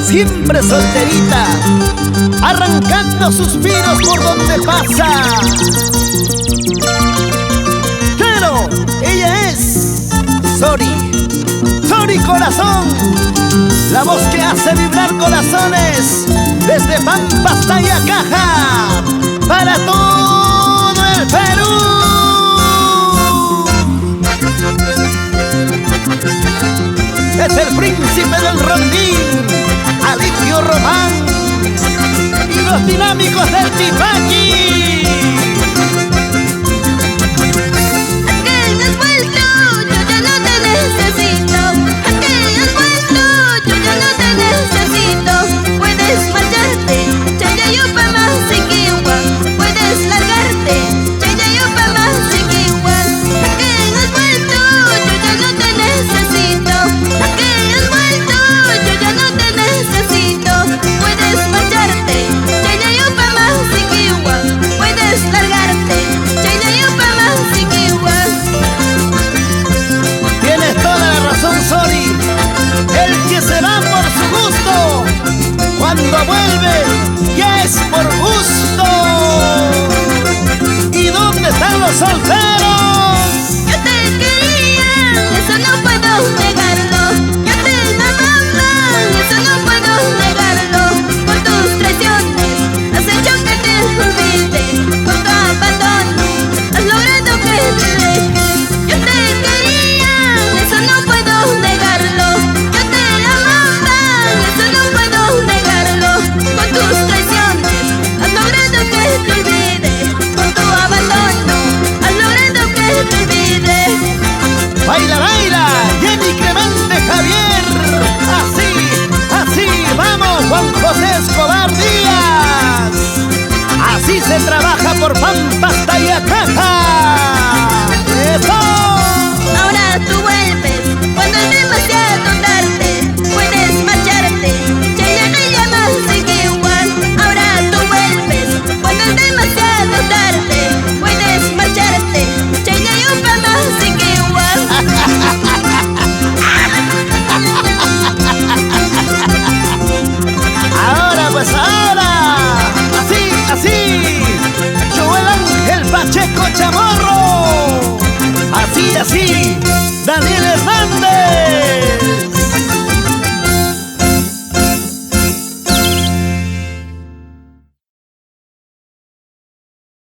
Siempre solterita, arrancando suspiros por donde pasa. Claro, ella es Sori Corazón, la voz que hace vibrar corazones desde Pampa hasta Caja, para todo el Perú. Es el príncipe del rondín, Alipio Román, y los dinámicos del Tipaqui.